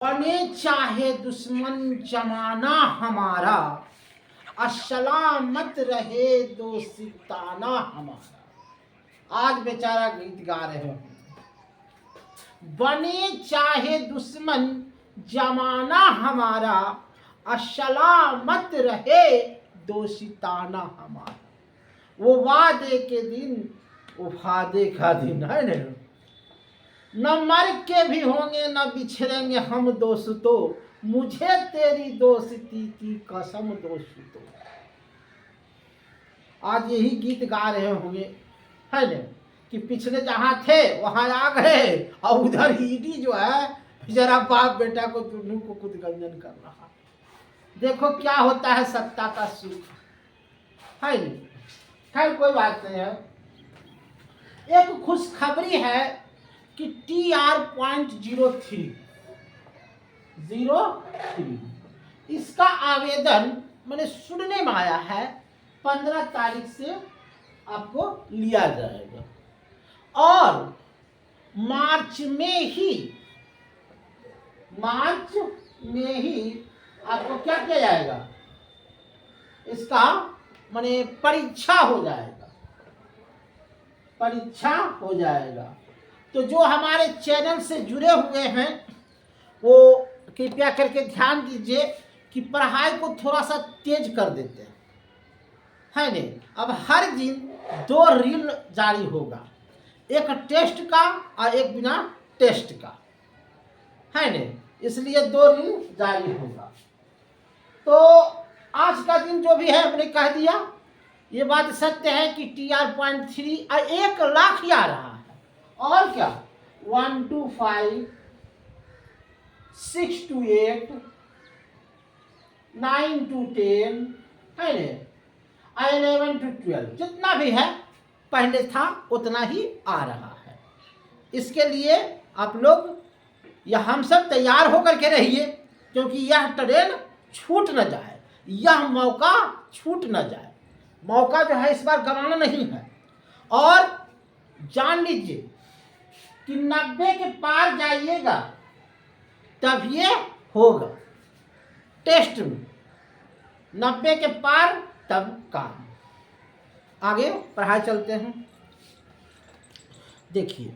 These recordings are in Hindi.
बने चाहे दुश्मन जमाना हमारा, असलामत रहे दोस्ताना हमारा। आज बेचारा गीत गा रहे हो। बने चाहे दुश्मन जमाना हमारा, असलामत रहे दोस्ताना हमारा। वो वादे के दिन, वो फादे का दिन है ना। न मर के भी होंगे न बिछड़ेंगे हम दोस्तों, मुझे तेरी दोस्ती की कसम दोस्तों। आज यही गीत गा रहे होंगे है ना कि पिछले जहाँ थे वहाँ आ गए और उधर ईडी जो है जरा बाप बेटा को दोनों को खुद गंजन कर रहा। देखो क्या होता है सत्ता का सुख है नहीं। खैर कोई बात नहीं है। एक खुशखबरी है कि TR.03 इसका आवेदन मैंने सुनने में आया है 15 तारीख से आपको लिया जाएगा और मार्च में ही आपको क्या किया जाएगा, इसका माने परीक्षा हो जाएगा। तो जो हमारे चैनल से जुड़े हुए हैं वो कृपया करके ध्यान दीजिए कि पढ़ाई को थोड़ा सा तेज कर देते हैं है नहीं। अब हर दिन 2 रील जारी होगा, एक टेस्ट का और एक बिना टेस्ट का है नहीं, इसलिए 2 रील जारी होगा। तो आज का दिन जो भी है हमने कह दिया, ये बात सत्य है कि TR.3 और 1 लाख ही आ रहा है और क्या 1 to 5 6 to 8 9 to 10 है ना 11 to 12 जितना भी है पहले था उतना ही आ रहा है। इसके लिए आप लोग या हम सब तैयार होकर के रहिए, क्योंकि यह ट्रेन छूट न जाए, यह मौका छूट न जाए। मौका जो है इस बार गंवाना नहीं है। और जान लीजिए कि 90 के पार जाइएगा तब ये होगा टेस्ट में, 90 के पार तब काम। आगे पढ़ाई चलते हैं। देखिए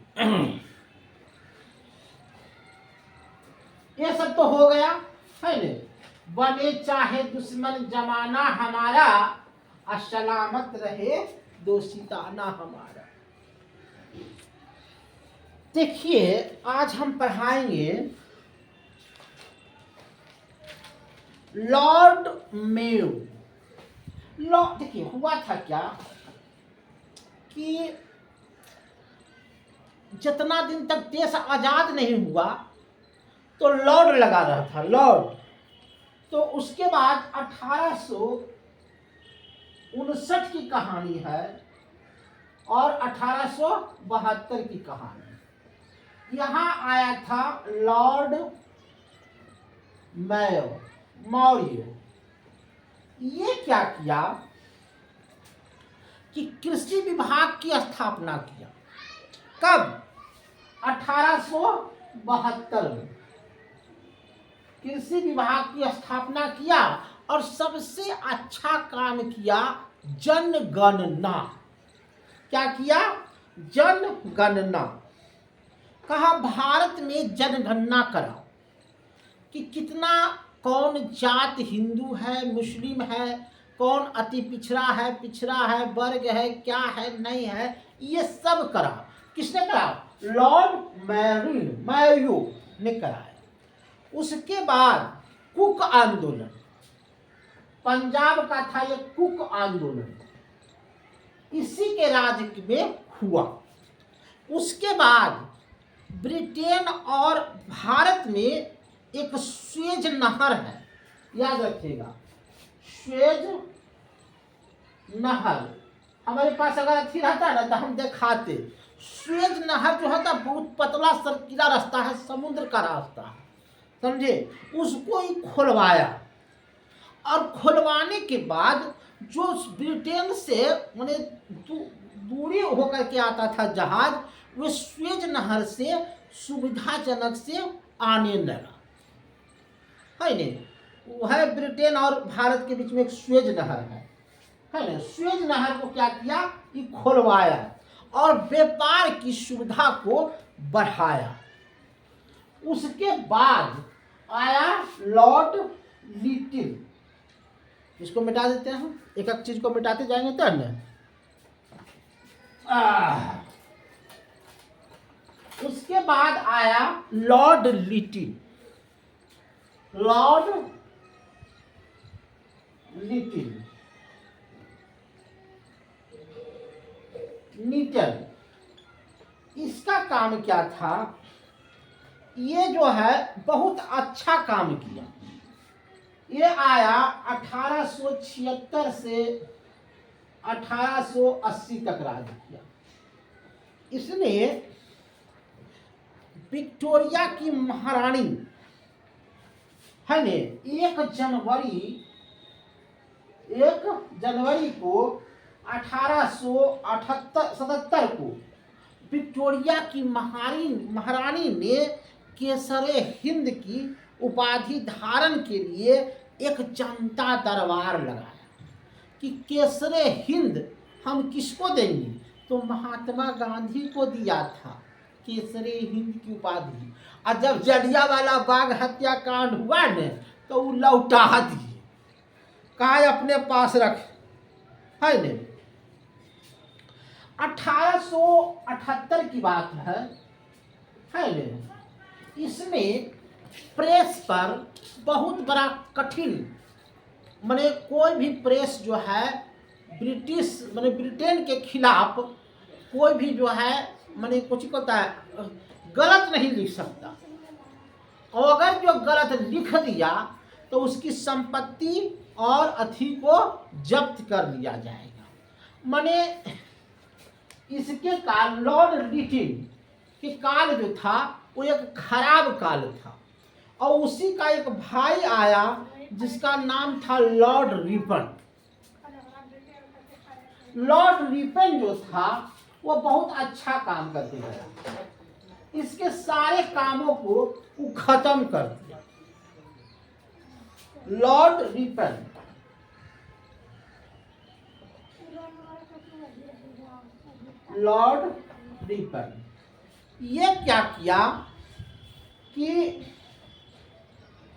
ये सब तो हो गया है ने। बने चाहे दुश्मन जमाना हमारा, असलामत रहे दोस्ताना हमारा। देखिए आज हम पढ़ाएंगे लॉर्ड मेयो। देखिए हुआ था क्या कि जितना दिन तक देश आजाद नहीं हुआ तो लॉर्ड लगा रहा था, लॉर्ड। तो उसके बाद 1859 की कहानी है और 1872 की कहानी। यहाँ आया था लॉर्ड मौर्य। ये क्या किया कि कृषि विभाग की स्थापना किया। कब? 1872 में कृषि विभाग की स्थापना किया और सबसे अच्छा काम किया जनगणना। क्या किया? जनगणना। कहा भारत में जनगणना कराओ कि कितना, कौन जात हिंदू है, मुस्लिम है, कौन अति पिछड़ा है, वर्ग है, क्या है, नहीं है, ये सब कराओ। किसने कराया? लॉर्ड मेयो ने कराया। उसके बाद कुक आंदोलन, पंजाब का था ये कुक आंदोलन, इसी के राज में हुआ। उसके बाद ब्रिटेन और भारत में एक स्वेज नहर है, याद रखिएगा, स्वेज नहर। हमारे पास अगर अच्छी रहता ना तो हम दिखाते। स्वेज नहर जो है बहुत पतला सरकीला रास्ता है, समुद्र का रास्ता है, समझे। उसको ही खुलवाया और खुलवाने के बाद जो ब्रिटेन से माने दूरी होकर के आता था जहाज, वो स्वेज नहर से सुविधाजनक से आने लगा। है नहीं, वो है ब्रिटेन और भारत के बीच में एक स्वेज नहर है ना। स्वेज नहर को क्या किया, ये खोलवाया और व्यापार की सुविधा को बढ़ाया। उसके बाद आया लॉर्ड लिटिल। इसको मिटा देते हैं हम, एक एक चीज को मिटाते जाएंगे तब न। उसके बाद आया लॉर्ड लिटिल। लॉर्ड लिटिल नीटल, इसका काम क्या था, ये जो है बहुत अच्छा काम किया। ये आया 1876 से 1880 तक राज किया। इसने विक्टोरिया की महारानी है ने 1 जनवरी को 1877 को विक्टोरिया की महारानी ने केसरे हिंद की उपाधि धारण के लिए एक जनता दरबार लगाया कि केसरे हिंद हम किसको देंगे, तो महात्मा गांधी को दिया था केसरे हिंद की उपाधि। और जब जलियांवाला बाग हत्याकांड हुआ न तो वो लौटा दिए, कहा अपने पास रख, है न। 1878 की बात है न। इसमें प्रेस पर बहुत बड़ा कठिन, माने कोई भी प्रेस जो है ब्रिटिश माने ब्रिटेन के खिलाफ कोई भी जो है माने कुछ होता है गलत नहीं लिख सकता, और अगर जो गलत लिख दिया तो उसकी संपत्ति और अथी को जब्त कर लिया जाएगा। माने इसके काल लॉर्ड लिटिल के काल जो था वो एक खराब काल था, और उसी का एक भाई आया जिसका नाम था लॉर्ड रिपन। लॉर्ड रिपन जो था वो बहुत अच्छा काम करते हैं, इसके सारे कामों को वो खत्म कर दिया। लॉर्ड रिपन ये क्या किया कि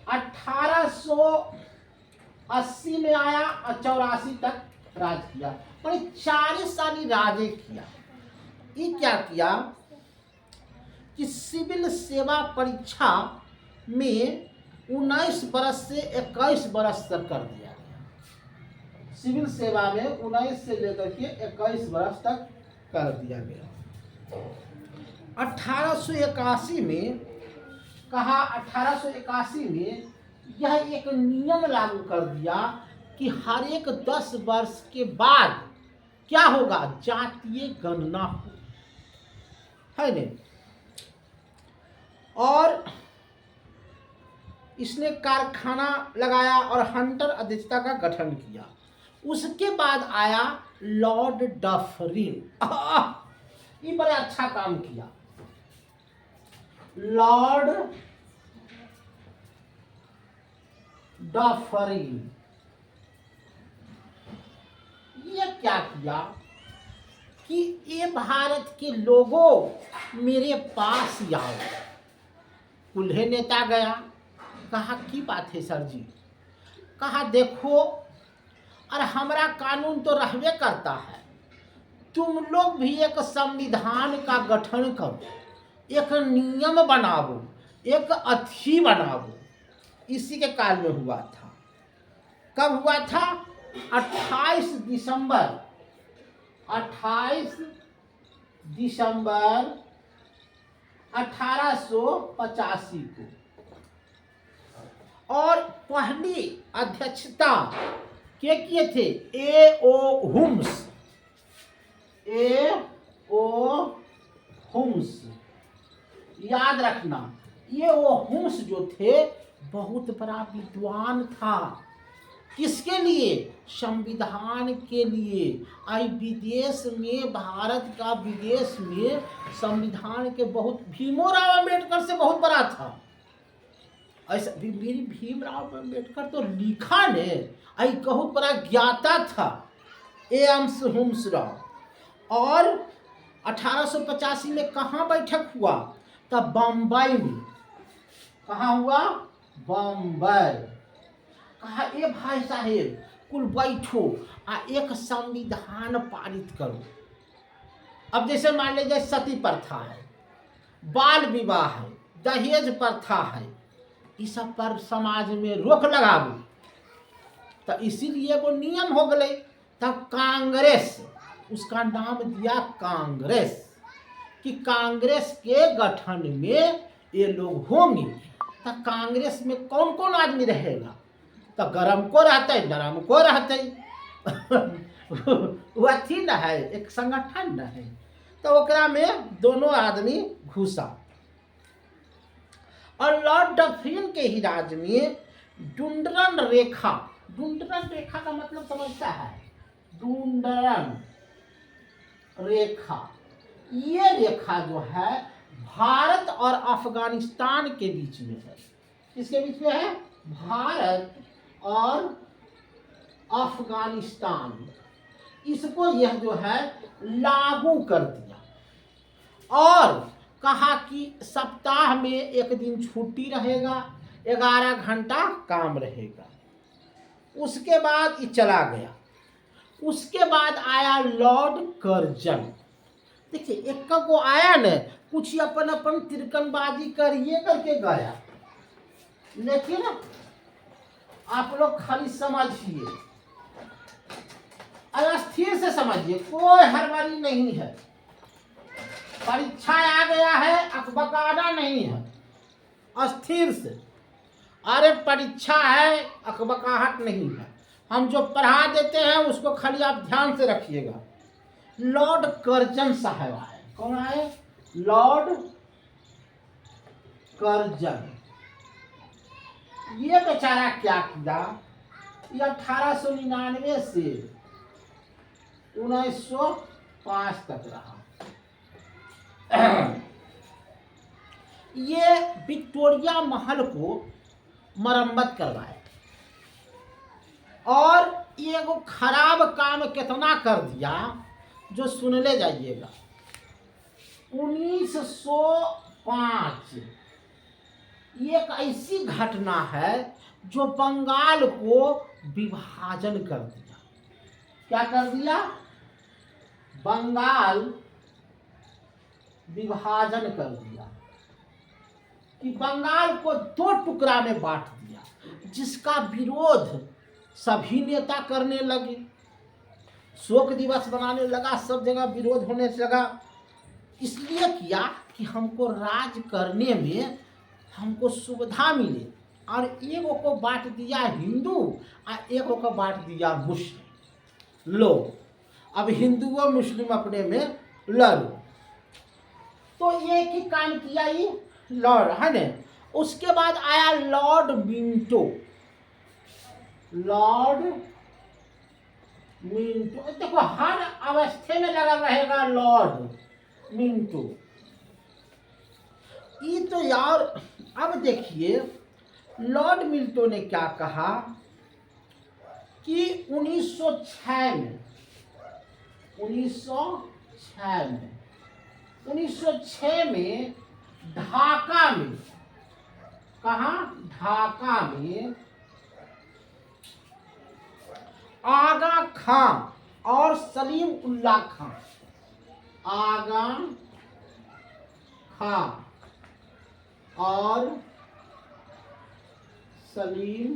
1880 में आया और 84 तक राज किया, और 40 साल राजे किया। ये क्या किया कि सिविल सेवा परीक्षा में 19 बरस से 21 बरस तक कर दिया गया। सिविल सेवा में 19 से लेकर के 21 बरस तक कर दिया गया। 1881 में कहा, 1881 में यह एक नियम लागू कर दिया कि हर एक 10 वर्ष के बाद क्या होगा, जातीय गणना हो, है नहीं। और इसने कारखाना लगाया और हंटर अध्यक्षता का गठन किया। उसके बाद आया लॉर्ड डफरिन, ये बड़ा अच्छा काम किया। लॉर्ड डफरिन ये क्या किया कि ये भारत के लोगों मेरे पास आओ। कुल्हे नेता गया, कहा की बात है सर जी, कहा देखो अरे हमारा कानून तो रहबे करता है, तुम लोग भी एक संविधान का गठन करो, एक नियम बनाओ, एक अथी बनाओ। इसी के काल में हुआ था। कब हुआ था, 28 दिसंबर 1885 को। और पहली अध्यक्षता के किए थे A.O. हुम्स। याद रखना, ये वो हुम्स जो थे बहुत बड़ा विद्वान था। किसके लिए, संविधान के लिए। आई विदेश में, भारत का विदेश में संविधान के बहुत, भीमराव अम्बेडकर से बहुत बड़ा था। ऐसा भीमराव अम्बेडकर तो लिखा ने, आई कहूँ बड़ा ज्ञाता था एम्स हुम्स राव। और 1885 में कहाँ बैठक हुआ? तब बम्बई में। कहाँ हुआ? बम्बई। कहा ए भाई साहेब कुल बैठो आ एक संविधान पारित करो। अब जैसे मान लीजिए सती प्रथा है, बाल विवाह है, दहेज प्रथा है, इस सब पर समाज में रोक लगाबू। तो इसीलिए वो नियम हो गए। तब कांग्रेस, उसका नाम दिया कांग्रेस, कि कांग्रेस के गठन में ये लोग होंगे। तो कांग्रेस में कौन कौन आदमी रहेगा? तो गरम को रहते, नरम को रहते। वो अथी न है, एक संगठन न है। तो ओकरा में दोनों आदमी घुसा। और लॉर्ड डफरिन के ही राज में डुंडरन रेखा, डुंडरन रेखा का मतलब समझता है? डुंडरन रेखा, ये रेखा जो है भारत और अफगानिस्तान के बीच में है। किसके बीच में है? भारत और अफगानिस्तान। इसको यह जो है लागू कर दिया और कहा कि सप्ताह में एक दिन छुट्टी रहेगा, 11 घंटा काम रहेगा। उसके बाद ये चला गया। उसके बाद आया लॉर्ड कर्जन। देखिए एक को आया न, कुछ अपन अपन तिरकनबाजी करिए करके गया, लेकिन आप लोग खाली समझिए, अस्थिर से समझिए, कोई हड़बड़ी नहीं है। परीक्षा आ गया है, अकबकाना नहीं है, अस्थिर से। अरे परीक्षा है, अकबकाहट नहीं है। हम जो पढ़ा देते हैं उसको खाली आप ध्यान से रखिएगा। लॉर्ड कर्जन साहब आए। कौन आए? Lord Curzon. ये बेचारा क्या किया? ये 1899 से 1905 तक रहा। ये विक्टोरिया महल को मरम्मत करवाए और ये वो खराब काम कितना कर दिया जो सुन ले जाइएगा। 1905 ये एक ऐसी घटना है जो बंगाल को विभाजन कर दिया। क्या कर दिया? बंगाल विभाजन कर दिया, कि बंगाल को 2 टुकड़ा में बांट दिया, जिसका विरोध सभी नेता करने लगे। शोक दिवस बनाने लगा, सब जगह विरोध होने लगा। इसलिए किया कि हमको राज करने में हमको सुविधा मिले। और एगो को बांट दिया हिंदू और एगो को बांट दिया मुस्लिम। लो अब हिंदू और मुस्लिम अपने में लड़ो। तो ये की काम किया ये लॉर्ड है ने। उसके बाद आया लॉर्ड मिंटो। लॉर्ड मिंटो, देखो हर अवस्था में लगा रहेगा लॉर्ड मिंटो। ये तो यार, अब देखिए लॉर्ड मिंटो ने क्या कहा कि 1906 में ढाका में, कहाँ? ढाका में आगा खां और सलीम उल्लाह खां, आगा खां और सलीम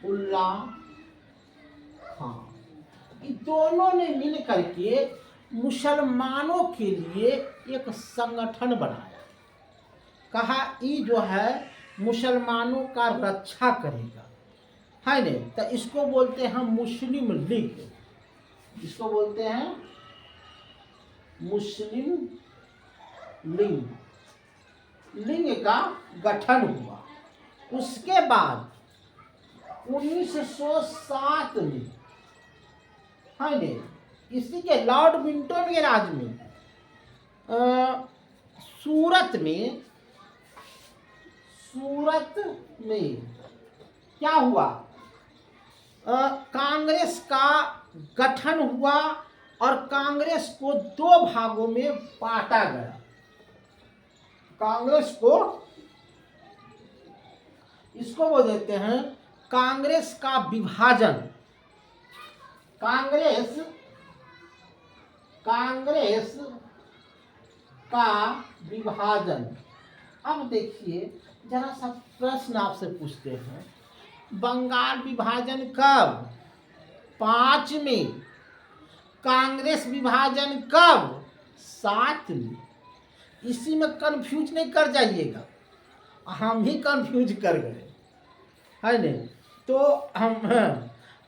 उल्लाह खां, दोनों ने मिल करके मुसलमानों के लिए एक संगठन बनाया। कहा ये जो है मुसलमानों का रक्षा करेगा, है ने। तो इसको बोलते हैं मुस्लिम लीग। इसको बोलते हैं मुस्लिम लीग। लीग का गठन हुआ। उसके बाद 1907 में, है ने, इसी के लॉर्ड मिंटो के राज में सूरत में क्या हुआ, कांग्रेस का गठन हुआ और कांग्रेस को दो भागों में बांटा गया। कांग्रेस को, इसको वो देते हैं कांग्रेस का विभाजन। कांग्रेस का विभाजन। अब देखिए जरा सा प्रश्न आपसे पूछते हैं, बंगाल विभाजन कब? 5 में। कांग्रेस विभाजन कब? 7 में। इसी में कंफ्यूज नहीं कर जाइएगा, हम ही कंफ्यूज कर गए, है नहीं? तो हम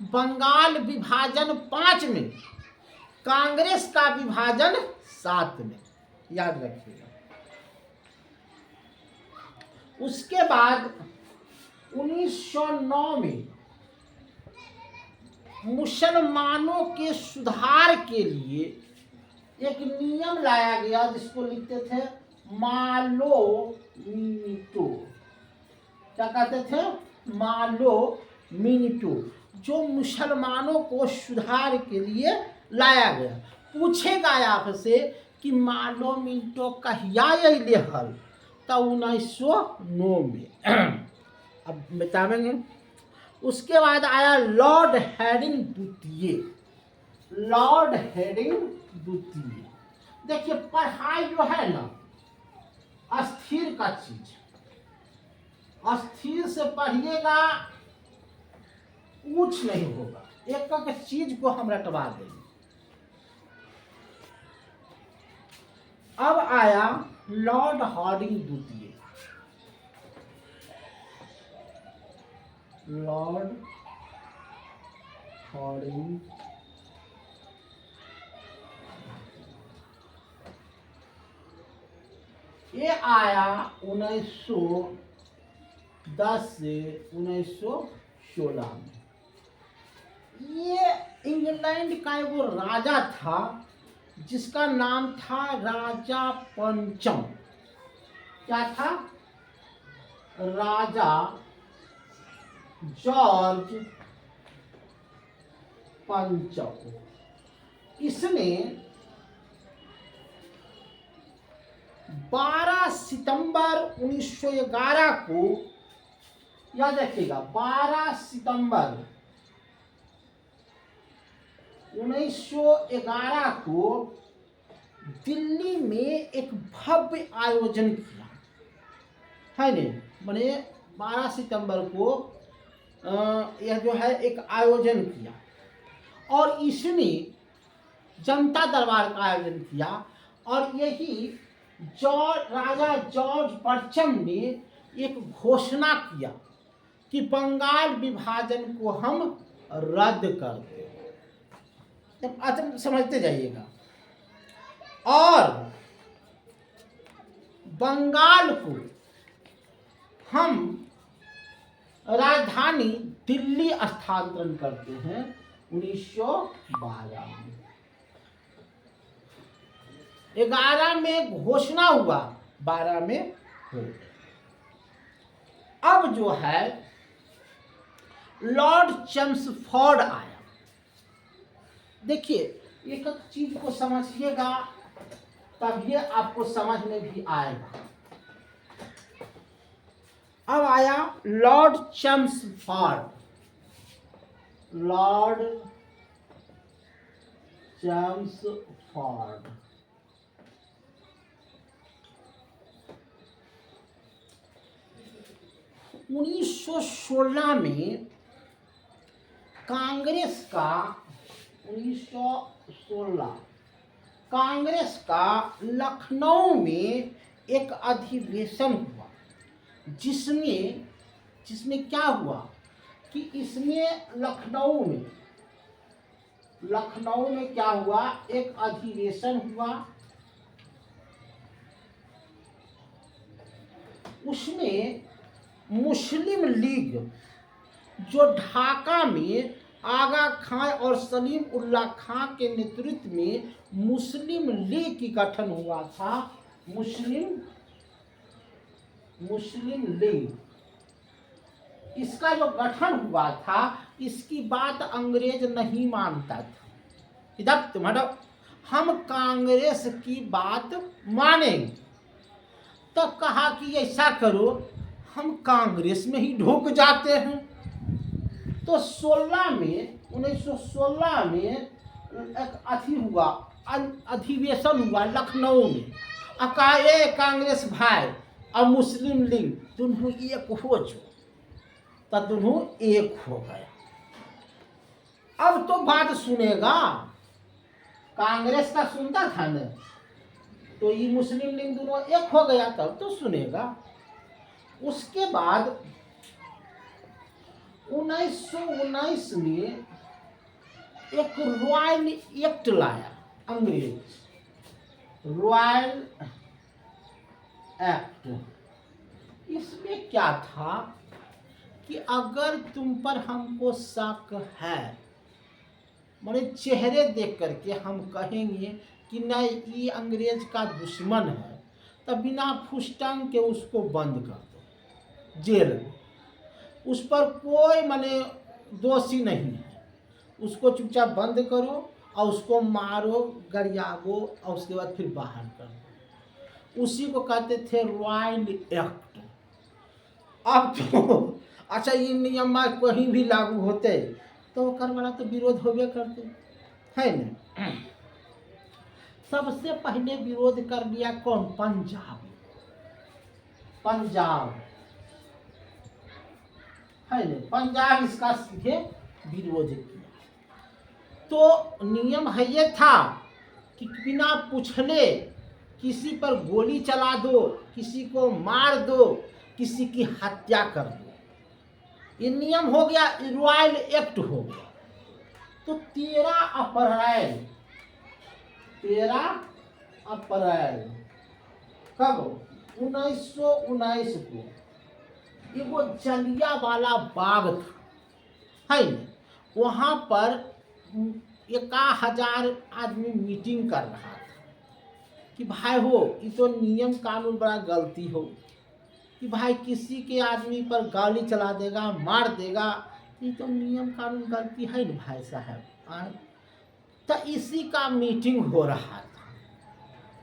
बंगाल विभाजन 5 में, कांग्रेस का विभाजन 7 में, याद रखिएगा। उसके बाद 1909 में मुसलमानों के सुधार के लिए एक नियम लाया गया जिसको लिखते थे मालो मिनिटो। क्या कहते थे? मालो मिनिटो, जो मुसलमानों को सुधार के लिए लाया गया। पूछेगा आपसे कि मालो मिनिटो कहिया अइले हल? तो 1909 में। अब बताएंगे। उसके बाद आया लॉर्ड हेडिंग द्वितीय। लॉर्ड हेडिंग द्वितीय। देखिए पढ़ाई जो है ना, अस्थिर का चीज, अस्थिर से पढ़िएगा कुछ नहीं होगा, एक एक चीज को हम रटवा देंगे। अब आया लॉर्ड हार्डिंग द्वितीय। लॉर्ड हार्डिंग ये आया 1910 से 1916 में। ये इंग्लैंड का वो राजा था जिसका नाम था राजा पंचम। क्या था? राजा जॉर्ज पंचम। इसने 12 सितंबर 1911 को, याद रखिएगा 12 सितंबर 1911 को दिल्ली में एक भव्य आयोजन किया, है नहीं? मैंने 12 सितंबर को यह जो है एक आयोजन किया और इसने जनता दरबार का आयोजन किया और यही राजा जॉर्ज पंचम ने एक घोषणा किया कि बंगाल विभाजन को हम रद्द कर दें। अब समझते जाइएगा। और बंगाल को हम राजधानी दिल्ली स्थानांतरण करते हैं 1912 में। 11 में घोषणा हुआ, 12 में हो गया। अब जो है लॉर्ड चेम्सफोर्ड आया। देखिए एक एक चीज को समझिएगा तब ये आपको समझ में भी आएगा। अब आया लॉर्ड चेम्सफोर्ड। लॉर्ड चेम्सफोर्ड 1916 में कांग्रेस का 1916 कांग्रेस का लखनऊ में एक अधिवेशन हुआ जिसमें क्या हुआ कि इसमें लखनऊ में क्या हुआ, एक अधिवेशन हुआ। उसमें मुस्लिम लीग जो ढाका में आगा खां और सलीम उल्लाह खां के नेतृत्व में मुस्लिम लीग की गठन हुआ था। मुस्लिम मुस्लिम लीग, इसका जो गठन हुआ था, इसकी बात अंग्रेज नहीं मानता था। इधर तुम्हारा हम कांग्रेस की बात मानेंगे। तो कहा कि ऐसा करो, हम कांग्रेस में ही ढुक जाते हैं। तो 1916 में एक अधिवेशन हुआ लखनऊ में। अकाए कांग्रेस भाई और मुस्लिम लीग दोनों एक हो जो, तो दोनों एक हो गया। अब तो बात सुनेगा, कांग्रेस का सुनता था न, तो ये मुस्लिम लीग दोनों एक हो गया, तब तो सुनेगा। उसके बाद 1919 में एक रॉयल एक्ट लाया अंग्रेज, रॉयल एक्ट। इसमें क्या था कि अगर तुम पर हमको शक है, माने चेहरे देख करके हम कहेंगे कि नहीं ये अंग्रेज का दुश्मन है, तब बिना फुसटंग के उसको बंद कर दो जेल में। उस पर कोई माने दोषी नहीं है, उसको चुपचाप बंद करो और उसको मारो, गरियाबो और उसके बाद फिर बाहर कर दो। उसी को कहते थे रॉयल एक्ट। अब तो अच्छा ये नियम कहीं भी लागू होते तो कर वाला तो विरोध होबे करते है न। सबसे पहले विरोध कर लिया कौन? पंजाब। पंजाब है न, पंजाब इसका सीधे विरोध किया। तो नियम है ये था कि बिना पूछले किसी पर गोली चला दो, किसी को मार दो, किसी की हत्या कर दो। ये नियम हो गया, रॉयल एक्ट हो गया। तो 13 अप्रैल कब? 1919 को एगो जलियांवाला बाग था, है न, वहाँ पर 1000 आदमी मीटिंग कर रहा था कि भाई हो ये तो नियम कानून बड़ा गलती हो कि भाई किसी के आदमी पर गाली चला देगा, मार देगा, ये तो नियम कानून गलती है न भाई साहब। तो इसी का मीटिंग हो रहा था।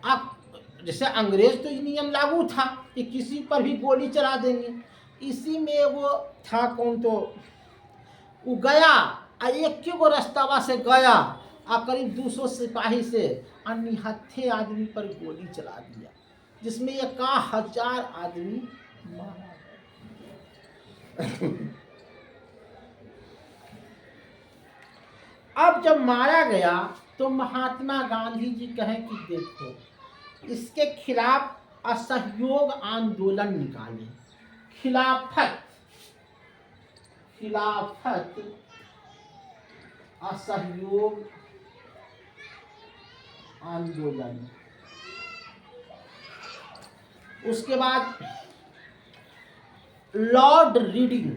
अब जैसे अंग्रेज तो ये नियम लागू था कि किसी पर भी गोली चला देंगे, इसी में वो था कौन, तो वो गया एक गो रास्तावा से गया और करीब 200 सिपाही से निहत्थे आदमी पर गोली चला दिया, जिसमें 1000 आदमी मारा। अब जब मारा गया तो महात्मा गांधी जी कहें कि देखो इसके खिलाफ असहयोग आंदोलन निकाले। खिलाफत असहयोग आंदोलन। उसके बाद लॉर्ड रीडिंग,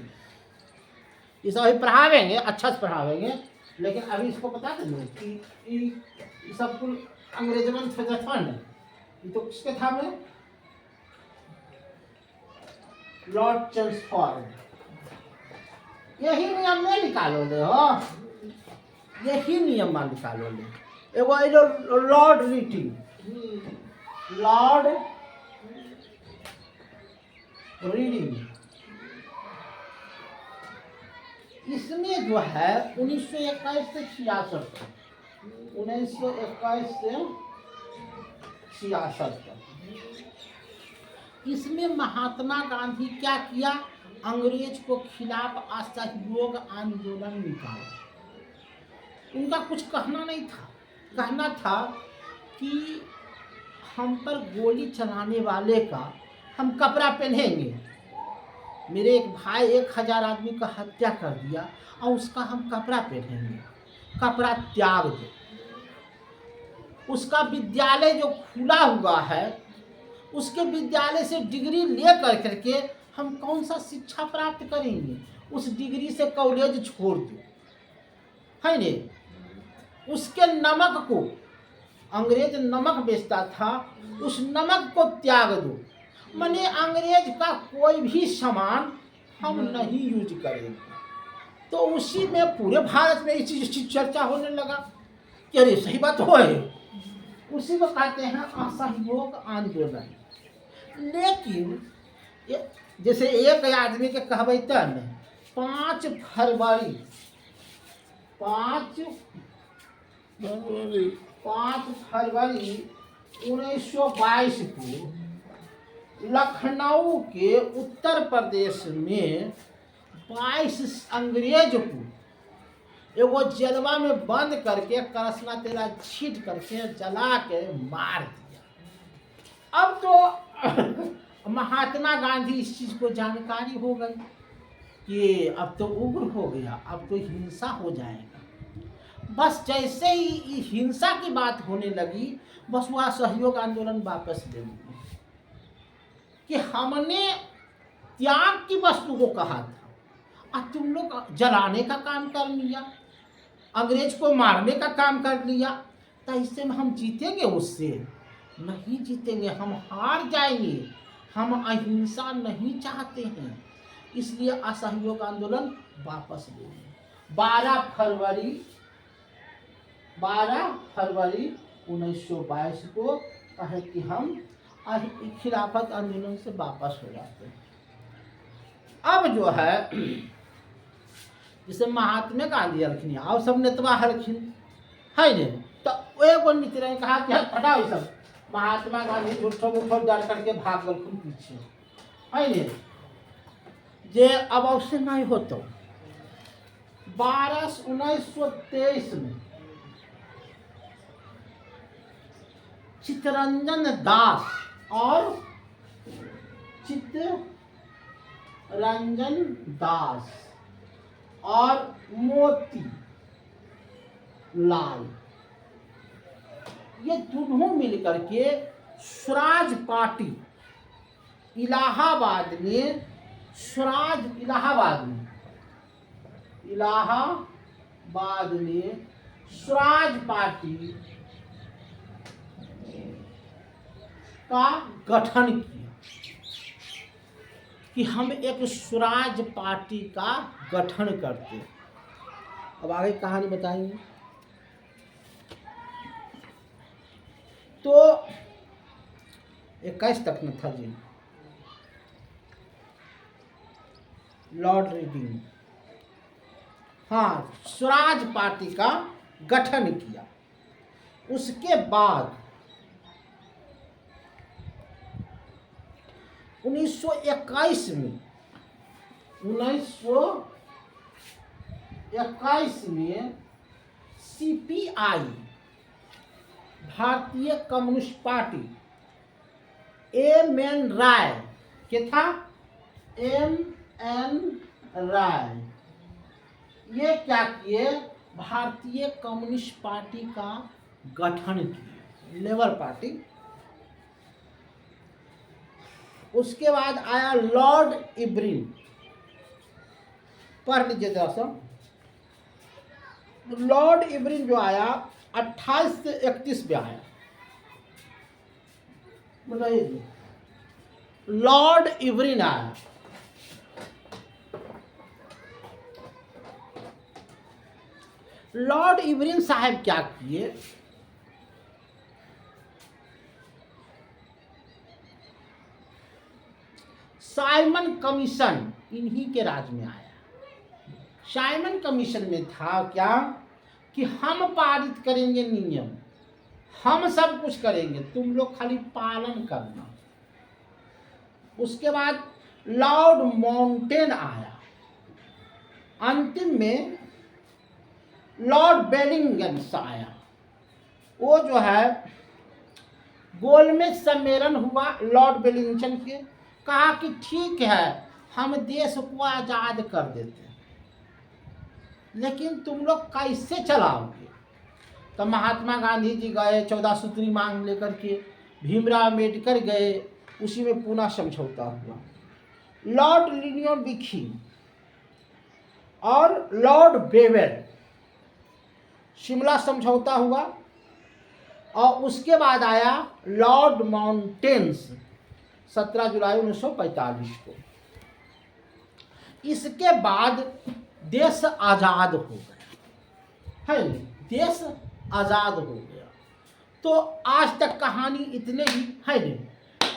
ये सब अभी पढ़ावेंगे, अच्छा से पढ़ावेंगे, लेकिन अभी इसको बता दें कि सब कुल अंग्रेजमन फंड ये तो किसके था में? Lord Chelmsford. यही नियम में निकालो ले हो, यही नियम में निकालो ले। एगो लॉर्ड रीडिंग, लॉर्ड रीडिंग, इसमें जो है 1921 से 66 तक, 1921 से 66 तक, इसमें महात्मा गांधी क्या किया? अंग्रेज को खिलाफ असहयोग आंदोलन निकाला। उनका कुछ कहना नहीं था, कहना था कि हम पर गोली चलाने वाले का हम कपड़ा पहनेंगे। मेरे एक भाई 1000 आदमी का हत्या कर दिया और उसका हम कपड़ा पहनेंगे, कपड़ा त्याग दो। उसका विद्यालय जो खुला हुआ है, उसके विद्यालय से डिग्री ले कर करके हम कौन सा शिक्षा प्राप्त करेंगे? उस डिग्री से कॉलेज छोड़ दो, है ने। उसके नमक को, अंग्रेज नमक बेचता था, उस नमक को त्याग दो। माने अंग्रेज का कोई भी सामान हम नहीं यूज करेंगे। तो उसी में पूरे भारत में इस चीज की चर्चा होने लगा कि अरे सही बात हो है। उसी को कहते हैं असहयोग आंदोलन। लेकिन जैसे एक आदमी के कहबै तन 5 फरवरी 1922 को लखनऊ के उत्तर प्रदेश में 22 अंग्रेज को एगो जेलवा में बंद करके करसना तेला छीट करके जला के मार दिया। अब तो महात्मा गांधी इस चीज को जानकारी हो गई कि अब तो उग्र हो गया, अब तो हिंसा हो जाएगा। बस जैसे ही हिंसा की बात होने लगी, बस वह असहयोग आंदोलन वापस ले लिया कि हमने त्याग की वस्तु को कहा था और तुम लोग जलाने का काम कर लिया, अंग्रेज को मारने का काम कर लिया, तो इससे हम जीतेंगे? उससे नहीं जीतेंगे, हम हार जाएंगे। हम अहिंसा नहीं चाहते हैं, इसलिए असहयोग आंदोलन वापस ले लिया। 12 फरवरी 1922 को कहे कि हम खिलाफत आंदोलन से वापस हो जाते हैं। अब जो है जैसे महात्मा गांधी हलखिन और सब नेतवा हलखिन है ने, तो एगो नीति ने कहा कि हटाओ ये सब। महात्मा गांधी झूठो मूठो डर करके भाग गलखिन पीछे, है ने। जे अब अवश्य नहीं होता 1923 में चित्तरंजन दास और मोती लाल, ये दोनों मिलकर के स्वराज पार्टी इलाहाबाद में स्वराज पार्टी का गठन किया कि हम एक स्वराज पार्टी का गठन करते। अब आगे कहानी बताएंगे। तो 21 तक में था जी लॉर्ड रीडिंग, हाँ, स्वराज पार्टी का गठन किया। उसके बाद 1921 में सीपीआई भारतीय कम्युनिस्ट पार्टी एम.एन. राय के था, एम.एन. राय, ये क्या किए? भारतीय कम्युनिस्ट पार्टी का गठन किए, लेबर पार्टी। उसके बाद आया लॉर्ड इब्रिन, पढ़ लीजिए जरा सा। लॉर्ड इब्रिन जो आया 28 से 31 में आया, बताइए। लॉर्ड इब्रिन आया, लॉर्ड इब्रिन साहब क्या किए? साइमन कमीशन इन्हीं के राज में आया। साइमन कमीशन में था क्या कि हम पारित करेंगे नियम, हम सब कुछ करेंगे, तुम लोग खाली पालन करना। उसके बाद लॉर्ड माउंटेन आया, अंतिम में लॉर्ड बेलिंगम आया। वो जो है गोलमेज सम्मेलन हुआ लॉर्ड बेलिंगटन के, कहा कि ठीक है हम देश को आज़ाद कर देते हैं, लेकिन तुम लोग कैसे चलाओगे? तो महात्मा गांधी जी गए 14 सूत्री मांग लेकर के, भीमराव अम्बेडकर गए, उसी में पूना समझौता हुआ। लॉर्ड लिनियन विखी और लॉर्ड बेवेल शिमला समझौता हुआ, और उसके बाद आया लॉर्ड माउंटेन्स 17 जुलाई 1945 को। इसके बाद देश आज़ाद हो गया है, देश आज़ाद हो गया। तो आज तक कहानी इतने ही है नहीं।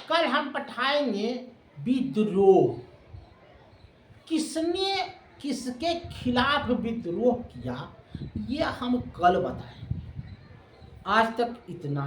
कल हम पढ़ाएंगे विद्रोह, किसने किसके खिलाफ विद्रोह किया, ये हम कल बताएंगे। आज तक इतना।